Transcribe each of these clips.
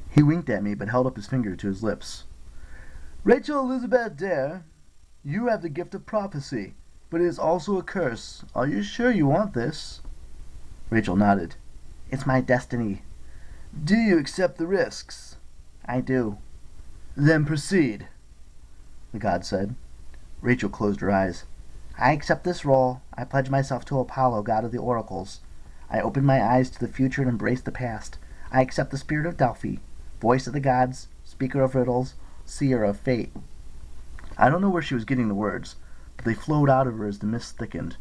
He winked at me but held up his finger to his lips. Rachel Elizabeth Dare, you have the gift of prophecy, but it is also a curse. Are you sure you want this? Rachel nodded. It's my destiny. Do you accept the risks? I do. Then proceed, the god said. Rachel closed her eyes. I accept this role. I pledge myself to Apollo, god of the oracles. I open my eyes to the future and embrace the past. I accept the spirit of Delphi, voice of the gods, speaker of riddles, seer of fate. I don't know where she was getting the words, but they flowed out of her as the mist thickened.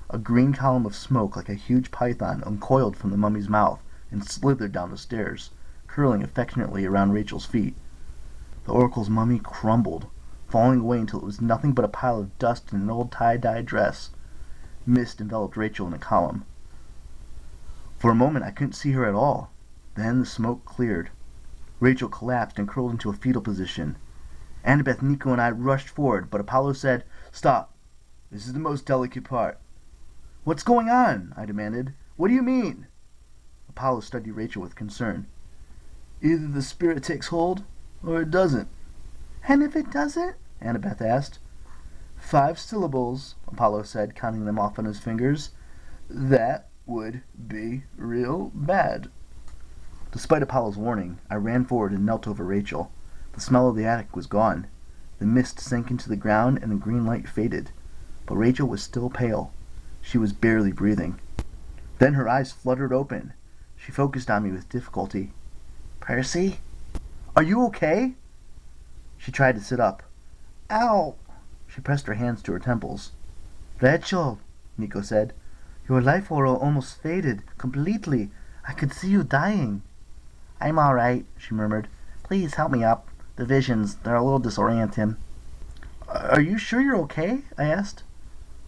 A green column of smoke like a huge python uncoiled from the mummy's mouth and slithered down the stairs, curling affectionately around Rachel's feet. The oracle's mummy crumbled, falling away until it was nothing but a pile of dust in an old tie-dye dress. Mist enveloped Rachel in a column. For a moment I couldn't see her at all. Then the smoke cleared. Rachel collapsed and curled into a fetal position. Annabeth, Nico, and I rushed forward, but Apollo said, Stop. This is the most delicate part. What's going on? I demanded. What do you mean? Apollo studied Rachel with concern. Either the spirit takes hold, or it doesn't. And if it doesn't? Annabeth asked. 5 syllables, Apollo said, counting them off on his fingers. That would be real bad. Despite Apollo's warning, I ran forward and knelt over Rachel. The smell of the attic was gone. The mist sank into the ground and the green light faded. But Rachel was still pale. She was barely breathing. Then her eyes fluttered open. She focused on me with difficulty. Percy? Are you okay? She tried to sit up. Ow! She pressed her hands to her temples. Rachel, Nico said, your life aura almost faded completely. I could see you dying. I'm all right, she murmured. Please help me up. The visions, they're a little disorienting. Are you sure you're okay? I asked.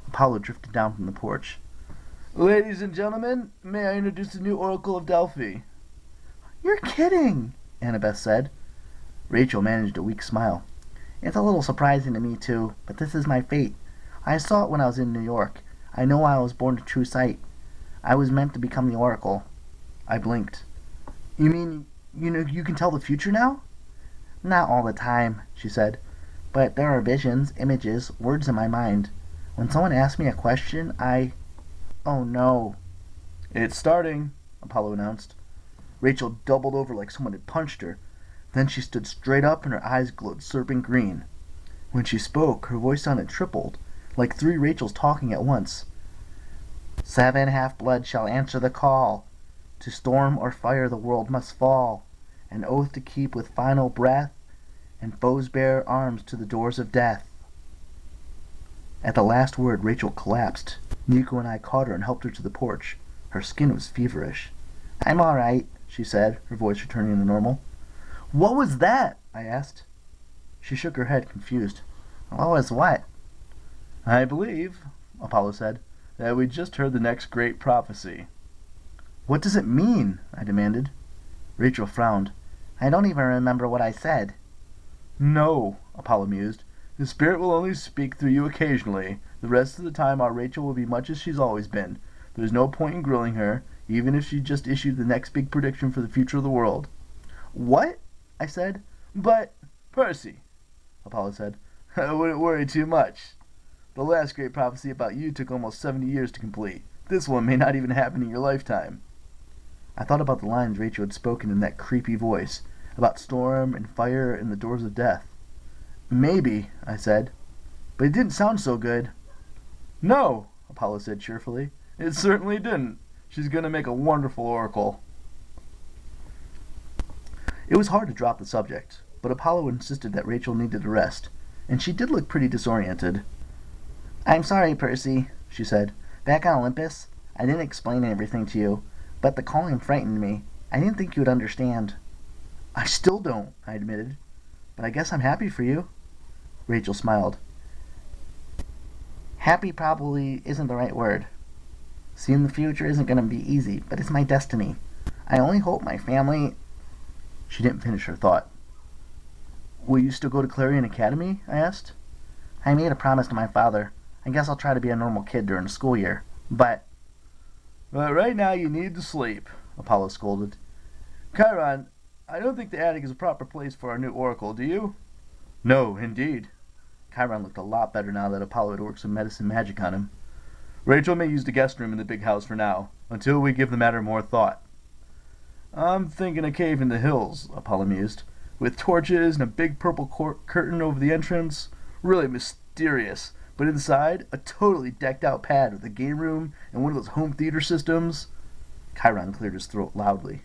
Apollo drifted down from the porch. Ladies and gentlemen, may I introduce the new Oracle of Delphi? You're kidding, Annabeth said. Rachel managed a weak smile. It's a little surprising to me, too, but this is my fate. I saw it when I was in New York. I know I was born to true sight. I was meant to become the Oracle. I blinked. You mean, you can tell the future now? Not all the time, she said. But there are visions, images, words in my mind. When someone asks me a question, Oh no. It's starting, Apollo announced. Rachel doubled over like someone had punched her. Then she stood straight up and her eyes glowed serpent green. When she spoke, her voice sounded tripled, like 3 Rachels talking at once. 7 half-blood shall answer the call. To storm or fire the world must fall. An oath to keep with final breath, and foes bear arms to the doors of death. At the last word, Rachel collapsed. Nico and I caught her and helped her to the porch. Her skin was feverish. I'm all right, she said, her voice returning to normal. What was that? I asked. She shook her head, confused. What was what? I believe, Apollo said, that we just heard the next great prophecy. What does it mean? I demanded. Rachel frowned. I don't even remember what I said. No, Apollo mused. The spirit will only speak through you occasionally. The rest of the time our Rachel will be much as she's always been. There's no point in grilling her, even if she just issued the next big prediction for the future of the world. What? I said. But, Percy, Apollo said, I wouldn't worry too much. The last great prophecy about you took almost 70 years to complete. This one may not even happen in your lifetime. I thought about the lines Rachel had spoken in that creepy voice, about storm and fire and the doors of death. Maybe, I said, but it didn't sound so good. No, Apollo said cheerfully. It certainly didn't. She's going to make a wonderful oracle. It was hard to drop the subject, but Apollo insisted that Rachel needed a rest, and she did look pretty disoriented. I'm sorry, Percy, she said. Back on Olympus, I didn't explain everything to you, but the calling frightened me. I didn't think you would understand. I still don't, I admitted, but I guess I'm happy for you. Rachel smiled. Happy probably isn't the right word. Seeing the future isn't going to be easy, but it's my destiny. I only hope my family... She didn't finish her thought. Will you still go to Clarion Academy? I asked. I made a promise to my father. I guess I'll try to be a normal kid during the school year. But right now you need to sleep, Apollo scolded. Chiron, I don't think the attic is a proper place for our new oracle, do you? No, indeed. Chiron looked a lot better now that Apollo had worked some medicine magic on him. Rachel may use the guest room in the big house for now, until we give the matter more thought. I'm thinking a cave in the hills, Apollo mused, with torches and a big purple curtain over the entrance. Really mysterious, but inside, a totally decked out pad with a game room and one of those home theater systems. Chiron cleared his throat loudly.